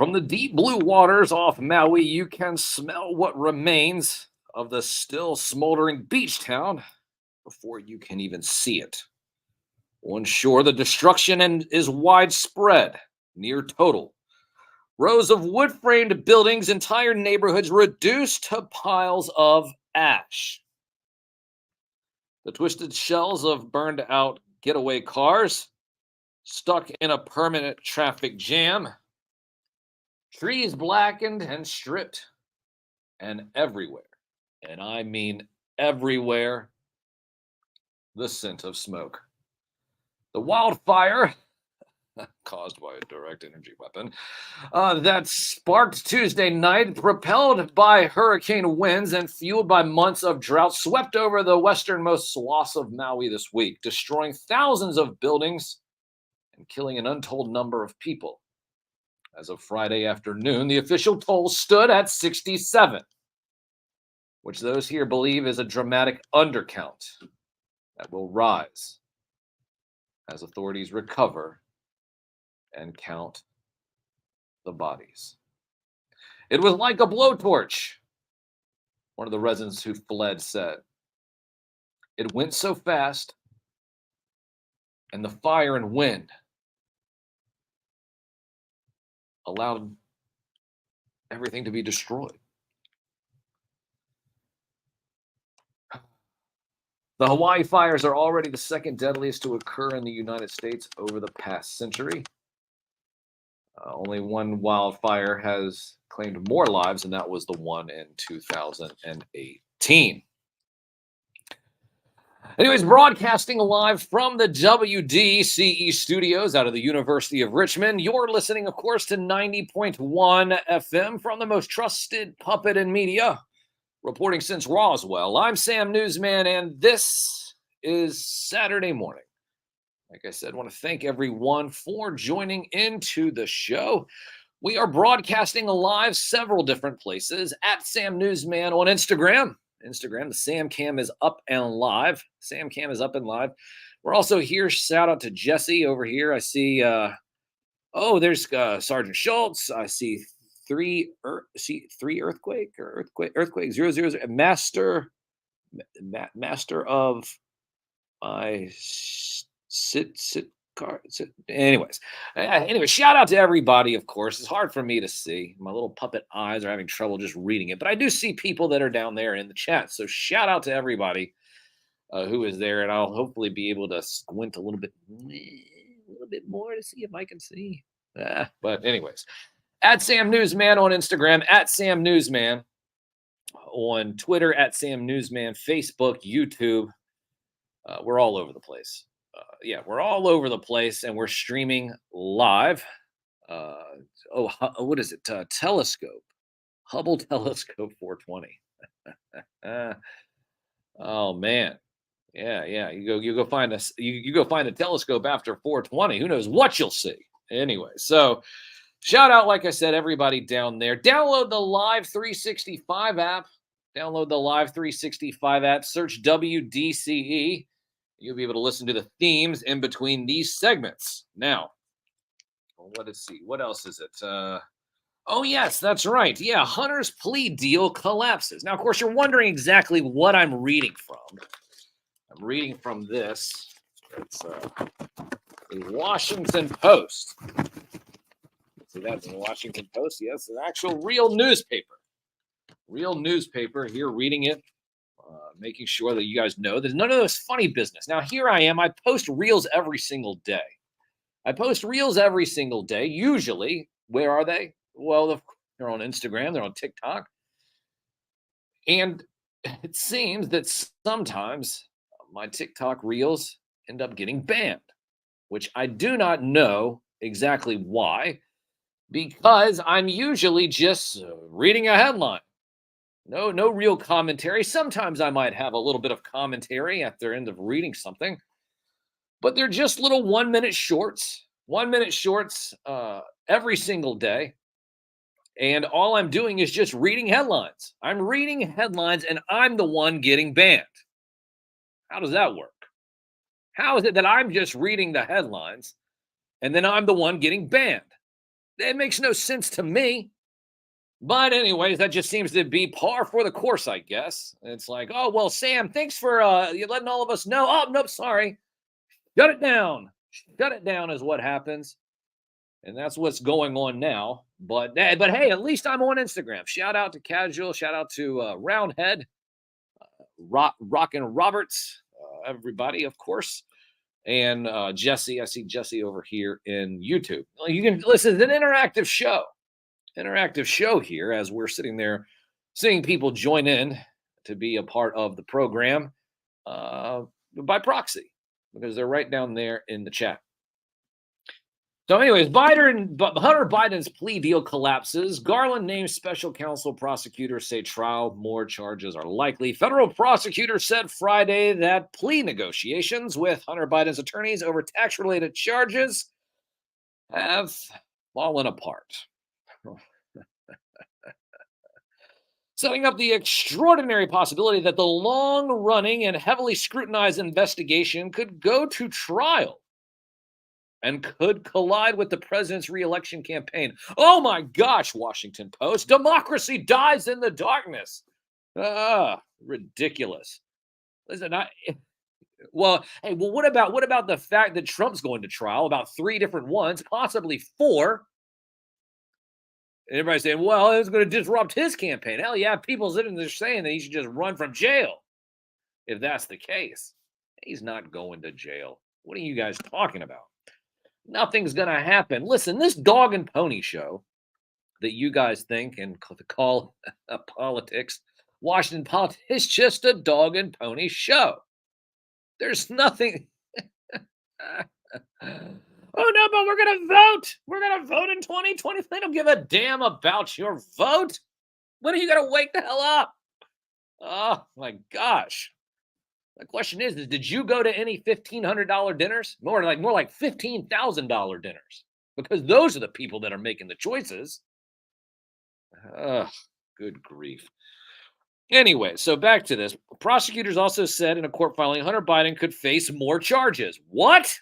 From the deep blue waters off Maui, you can smell what remains of the still smoldering beach town before you can even see it. On shore, the destruction is widespread, near total. Rows of wood framed buildings, entire neighborhoods reduced to piles of ash. The twisted shells of burned out getaway cars, stuck in a permanent traffic jam, trees blackened and stripped, and everywhere, and I mean everywhere, the scent of smoke. The wildfire caused by a direct energy weapon that sparked Tuesday night, propelled by hurricane winds and fueled by months of drought, swept over the westernmost swaths of Maui this week, destroying thousands of buildings and killing an untold number of people. As of Friday afternoon, the official toll stood at 67, which those here believe is a dramatic undercount that will rise as authorities recover and count the bodies. It was like a blowtorch, one of the residents who fled said. It went so fast, and the fire and wind allowed everything to be destroyed. The Hawaii fires are already the second deadliest to occur in the United States over the past century. Only one wildfire has claimed more lives, and that was the one in 2018. Anyways, broadcasting live from the WDCE studios out of the University of Richmond. You're listening, of course, to 90.1 FM from the most trusted puppet in media, reporting since Roswell. I'm Sam Newsman, and this is Saturday morning. Like I said, I want to thank everyone for joining into the show. We are broadcasting live several different places at Sam Newsman on Instagram. The Sam Cam is up and live. Sam Cam is up and live. We're also here. Shout out to Jesse over here. I see, there's Sergeant Schultz. I see three earthquake 000 master of my Anyways, shout out to everybody, of course. It's hard for me to see. My little puppet eyes are having trouble just reading it, but I do see people that are down there in the chat. So shout out to everybody who is there, and I'll hopefully be able to squint a little bit more to see if I can see. But anyways, at Sam Newsman on Instagram, at Sam Newsman on Twitter, at Sam Newsman, Facebook, YouTube. We're all over the place. We're all over the place, and we're streaming live. What is it? Telescope, Hubble Telescope 420. Oh man, yeah. You go find us. You go find a telescope after 420. Who knows what you'll see? Anyway, so shout out, like I said, everybody down there. Download the Live 365 app. Search WDCE. You'll be able to listen to the themes in between these segments. Now, let's see. What else is it? Oh, yes, that's right. Yeah, Hunter's plea deal collapses. Now, of course, you're wondering exactly what I'm reading from. I'm reading from this. It's the Washington Post. See, that's the Washington Post. Yes, an actual real newspaper. Here reading it. Making sure that you guys know there's none of those funny business. Now, here I am. I post reels every single day. Usually, where are they? Well, they're on Instagram. They're on TikTok. And it seems that sometimes my TikTok reels end up getting banned, which I do not know exactly why, because I'm usually just reading a headline. No real commentary. Sometimes I might have a little bit of commentary at the end of reading something, but they're just little 1 minute shorts. 1 minute shorts every single day. And all I'm doing is just reading headlines. I'm reading headlines and I'm the one getting banned. How does that work? How is it that I'm just reading the headlines and then I'm the one getting banned? It makes no sense to me. But anyways, that just seems to be par for the course, I guess. It's like, oh well, Sam, thanks for you letting all of us know. Oh nope, sorry. Shut it down. Shut it down is what happens. And that's what's going on now. But hey, at least I'm on Instagram. Shout out to Casual. Shout out to Roundhead, Rockin' Roberts, everybody, of course, and Jesse. I see Jesse over here in YouTube. Well, you can listen. It's an interactive show here as we're sitting there, seeing people join in to be a part of the program by proxy because they're right down there in the chat. So, anyways, Hunter Biden's plea deal collapses. Garland names special counsel. Prosecutors say trial, more charges are likely. Federal prosecutors said Friday that plea negotiations with Hunter Biden's attorneys over tax-related charges have fallen apart, setting up the extraordinary possibility that the long-running and heavily scrutinized investigation could go to trial and could collide with the president's re-election campaign. Oh my gosh, Washington Post. Democracy dies in the darkness. Ridiculous. Listen, what about the fact that Trump's going to trial, about 3 different ones, possibly 4? And everybody's saying, well, it's going to disrupt his campaign. Hell yeah, people sitting there saying that he should just run from jail. If that's the case, he's not going to jail. What are you guys talking about? Nothing's going to happen. Listen, this dog and pony show that you guys think and call politics, Washington politics, is just a dog and pony show. There's nothing. Oh, no, but we're going to vote. We're going to vote in 2020. They don't give a damn about your vote. When are you going to wake the hell up? Oh, my gosh. The question is, did you go to any $1,500 dinners? More like $15,000 dinners, because those are the people that are making the choices. Good grief. Anyway, so back to this. Prosecutors also said in a court filing, Hunter Biden could face more charges. What?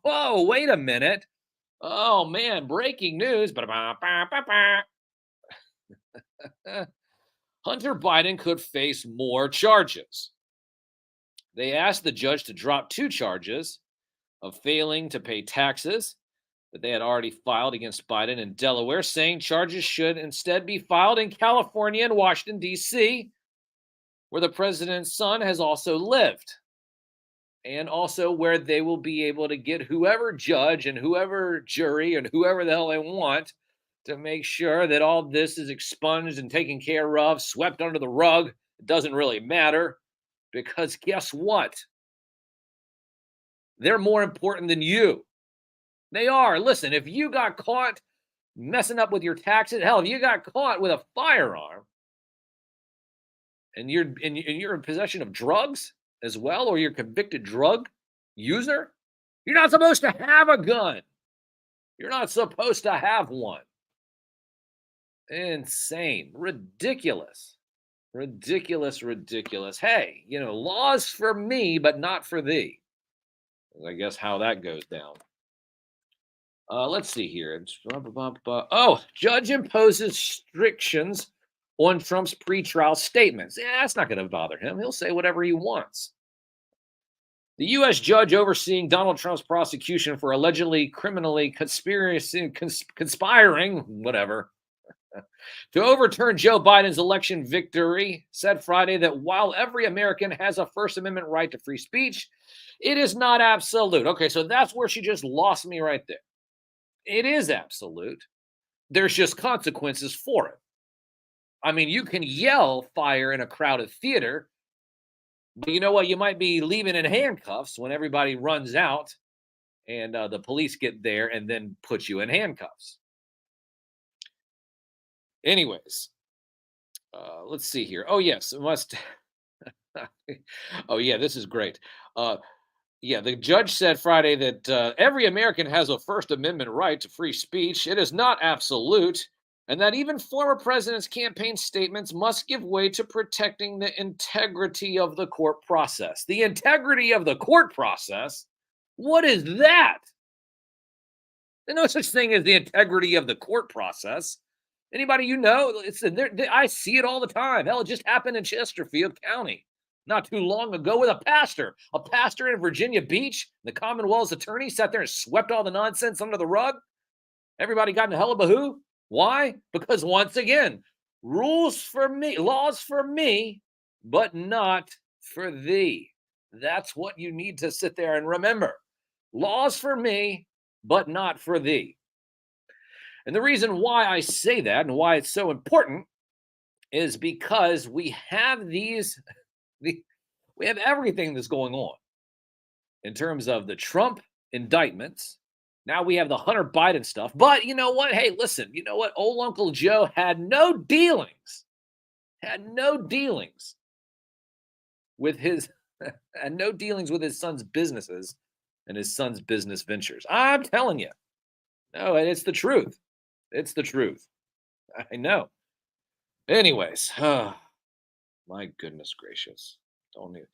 Oh, wait a minute. Oh, man, breaking news. Hunter Biden could face more charges. They asked the judge to drop 2 charges of failing to pay taxes that they had already filed against Biden in Delaware, saying charges should instead be filed in California and Washington, D.C., where the president's son has also lived, and also where they will be able to get whoever judge and whoever jury and whoever the hell they want to make sure that all this is expunged and taken care of, swept under the rug. It doesn't really matter. Because guess what? They're more important than you. They are. Listen, if you got caught messing up with your taxes, hell, if you got caught with a firearm and you're in possession of drugs as well, or you're a convicted drug user, you're not supposed to have a gun. You're not supposed to have one. Insane. Ridiculous. Ridiculous. Hey, laws for me, but not for thee. I guess how that goes down. Let's see here. Oh, judge imposes restrictions on Trump's pretrial statements. Yeah, that's not going to bother him. He'll say whatever he wants. The U.S. judge overseeing Donald Trump's prosecution for allegedly criminally conspiring, whatever, to overturn Joe Biden's election victory, said Friday that while every American has a First Amendment right to free speech, it is not absolute. Okay, so that's where she just lost me right there. It is absolute. There's just consequences for it. I mean, you can yell fire in a crowded theater, but you know what? You might be leaving in handcuffs when everybody runs out and the police get there and then put you in handcuffs. Anyways, let's see here. Oh, yes, it must. Oh, yeah, this is great. The judge said Friday that every American has a First Amendment right to free speech. It is not absolute, and that even former presidents' campaign statements must give way to protecting the integrity of the court process. The integrity of the court process? What is that? There's no such thing as the integrity of the court process. Anybody you know, I see it all the time. Hell, it just happened in Chesterfield County not too long ago with a pastor. A pastor in Virginia Beach, the Commonwealth's attorney sat there and swept all the nonsense under the rug. Everybody got in a hell of a hoo. Why? Because once again, rules for me, laws for me, but not for thee. That's what you need to sit there and remember. Laws for me, but not for thee. And the reason why I say that and why it's so important is because we have we have everything that's going on in terms of the Trump indictments. Now we have the Hunter Biden stuff. But you know what? Hey, listen, you know what? Old Uncle Joe had no dealings with his and no dealings with his son's businesses and his son's business ventures. I'm telling you. No, it's the truth. It's the truth. I know. Anyways, my goodness gracious. Don't need.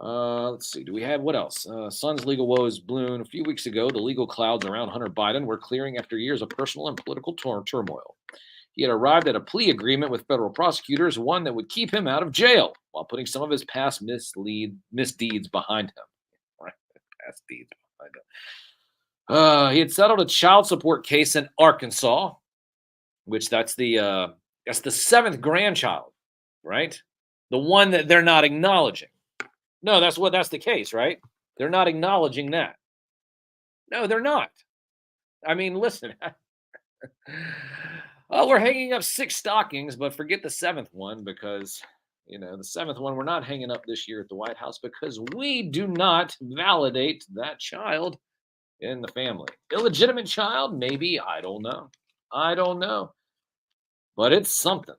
Let's see. Do we have what else? Son's legal woes balloon. A few weeks ago, the legal clouds around Hunter Biden were clearing after years of personal and political turmoil. He had arrived at a plea agreement with federal prosecutors, one that would keep him out of jail while putting some of his past misdeeds behind him. Right? Past deeds behind him. He had settled a child support case in Arkansas, which that's the seventh grandchild, right? The one that they're not acknowledging. No, that's the case, right? They're not acknowledging that. No, they're not. I mean, listen. Oh, we're hanging up 6 stockings, but forget the 7th one because, the 7th one we're not hanging up this year at the White House because we do not validate that child in the family. Illegitimate child, maybe, I don't know. But it's something.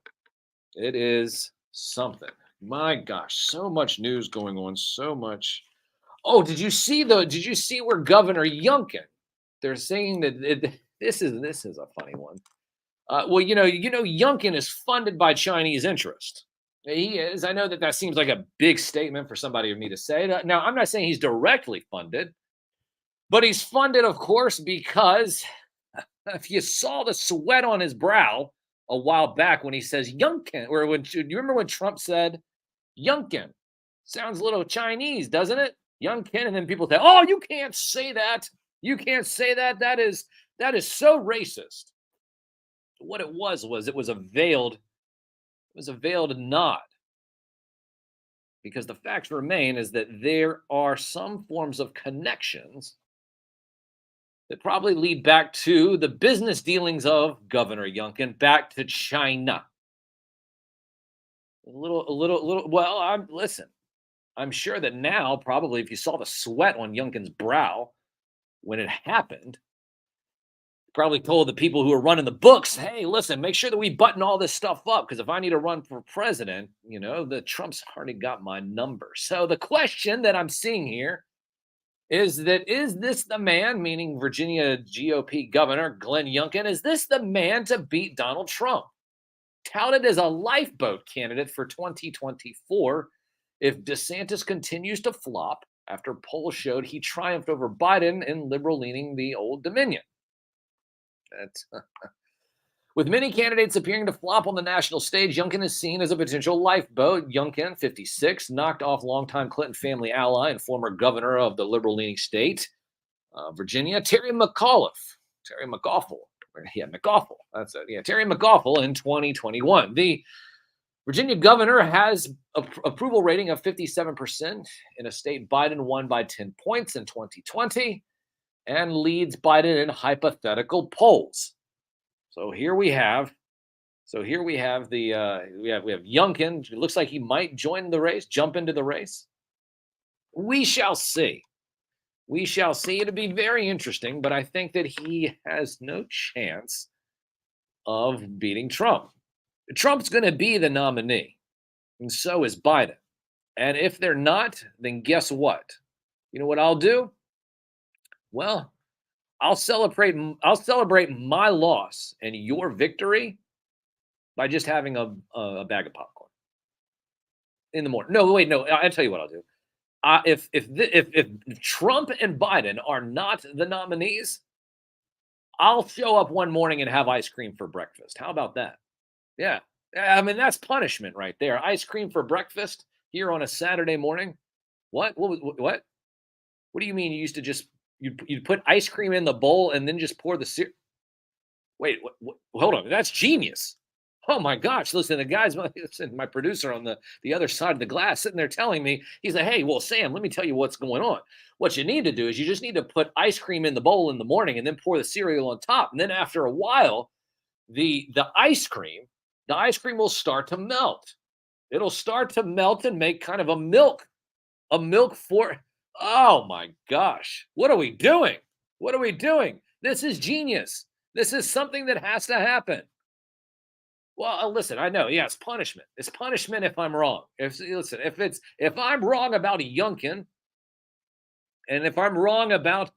It is something. My gosh, so much news going on, so much. Oh, did you see where Governor Youngkin? They're saying that this is a funny one. Well, Youngkin is funded by Chinese interest. He is. I know that seems like a big statement for somebody of me to say. Now, I'm not saying he's directly funded, but he's funded, of course, because if you saw the sweat on his brow a while back when he says Youngkin, or you remember when Trump said Youngkin? Sounds a little Chinese, doesn't it? Youngkin, and then people say, "Oh, you can't say that. You can't say that. That is so racist." What it was a veiled nod. Because the facts remain is that there are some forms of connections that probably lead back to the business dealings of Governor Youngkin back to China. A little. Well, listen. I'm sure that now, probably, if you saw the sweat on Youngkin's brow when it happened, probably told the people who are running the books, "Hey, listen, make sure that we button all this stuff up because if I need to run for president, the Trump's already got my number." So the question that I'm seeing here is this the man, meaning Virginia GOP Governor Glenn Youngkin, is this the man to beat Donald Trump? Touted as a lifeboat candidate for 2024, if DeSantis continues to flop after polls showed he triumphed over Biden in liberal-leaning the Old Dominion. That's with many candidates appearing to flop on the national stage, Youngkin is seen as a potential lifeboat. Youngkin, 56, knocked off longtime Clinton family ally and former governor of the liberal-leaning state, Virginia, Terry McAuliffe. That's it. Yeah, Terry McAuliffe in 2021. The Virginia governor has an approval rating of 57% in a state Biden won by 10 points in 2020 and leads Biden in hypothetical polls. So here we have Youngkin. It looks like he might join the race, jump into the race. We shall see. It'll be very interesting, but I think that he has no chance of beating Trump. Trump's going to be the nominee, and so is Biden. And if they're not, then guess what? You know what I'll do? Well, I'll celebrate my loss and your victory by just having a bag of popcorn in the morning. No, wait, no. I'll tell you what I'll do. If Trump and Biden are not the nominees, I'll show up one morning and have ice cream for breakfast. How about that? Yeah. I mean, that's punishment right there. Ice cream for breakfast here on a Saturday morning. What? What? What do you mean you used to just you'd put ice cream in the bowl and then just pour the syrup? Wait, hold on. That's genius. Oh my gosh. Listen, the guy's listen, my producer on the other side of the glass sitting there telling me, he's like, hey, well, Sam, let me tell you what's going on. What you need to do is you just need to put ice cream in the bowl in the morning and then pour the cereal on top. And then after a while, the ice cream, will start to melt. It'll start to melt and make kind of a milk for. Oh my gosh. What are we doing? What are we doing? This is genius. This is something that has to happen. Well, listen, I know, yeah, it's punishment. It's punishment if I'm wrong. If I'm wrong about a Yunkin, and if I'm wrong about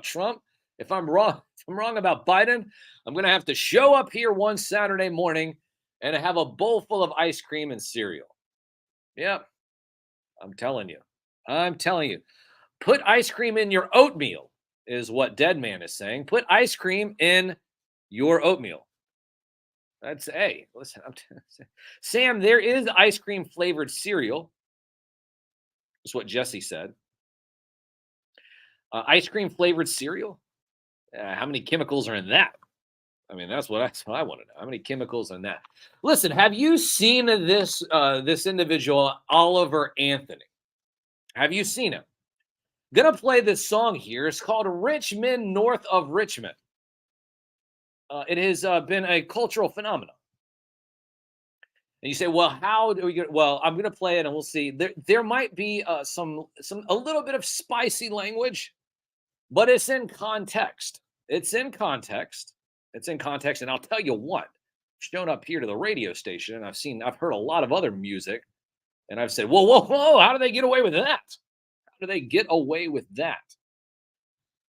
Trump, if I'm wrong about Biden, I'm gonna have to show up here one Saturday morning and have a bowl full of ice cream and cereal. Yep. I'm telling you. Put ice cream in your oatmeal, is what Deadman is saying. Put ice cream in your oatmeal. That's hey, listen, Sam, there is ice cream flavored cereal. That's what Jesse said. Ice cream flavored cereal. How many chemicals are in that? I mean, that's what I want to know. How many chemicals in that? Listen, have you seen this this individual, Oliver Anthony? Have you seen him? Gonna play this song here. It's called "Richmond North of Richmond." It has been a cultural phenomenon. And you say, well, how do we get? Well, I'm going to play it, and we'll see. There might be a little bit of spicy language, but it's in context. It's in context. And I'll tell you what. I've shown up here to the radio station, and I've heard a lot of other music, and I've said, whoa, how do they get away with that? How do they get away with that?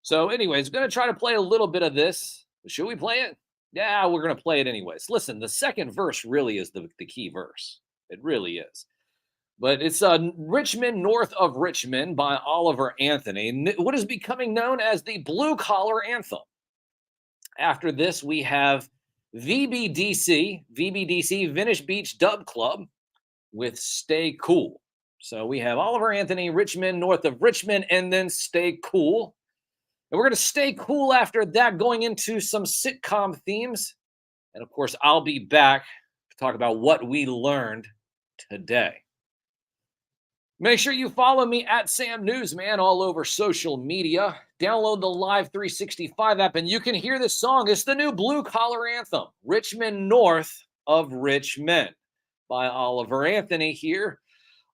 So, anyways, going to try to play a little bit of this. Should we play it? Yeah, we're going to play it anyways. Listen, the second verse really is the key verse. It really is. But it's Richmond North of Richmond by Oliver Anthony, what is becoming known as the Blue Collar Anthem. After this, we have VBDC, Venice Beach Dub Club with Stay Cool. So we have Oliver Anthony, Richmond North of Richmond, and then Stay Cool. And we're going to stay cool after that, going into some sitcom themes. And of course, I'll be back to talk about what we learned today. Make sure you follow me at Sam Newsman all over social media. Download the Live 365 app and you can hear this song. It's the new Blue Collar Anthem, Richmond North of Richmond by Oliver Anthony here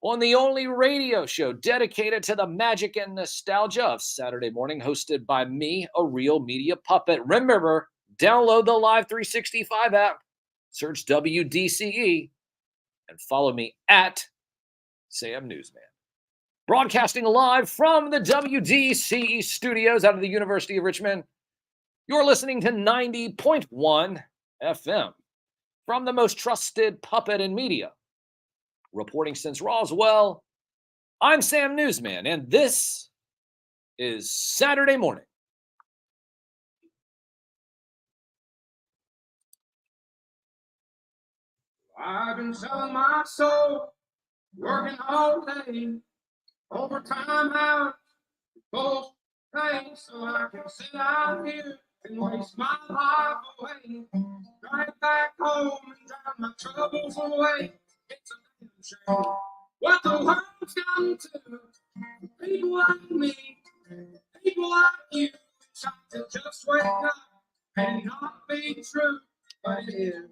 on the only radio show dedicated to the magic and nostalgia of Saturday morning, hosted by me, a real media puppet. Remember, download the Live 365 app, search WDCE, and follow me at Sam Newsman. Broadcasting live from the WDCE studios out of the University of Richmond, you're listening to 90.1 FM from the most trusted puppet in media. Reporting since Roswell, I'm Sam Newsman, and this is Saturday Morning. I've been selling my soul, working all day, overtime hours, both pay, so I can sit out here and waste my life away. Drive back home and drive my troubles away. It's a damn shame what the world's come to. People like me, people like you, trying to just wake up and not be true, but it is.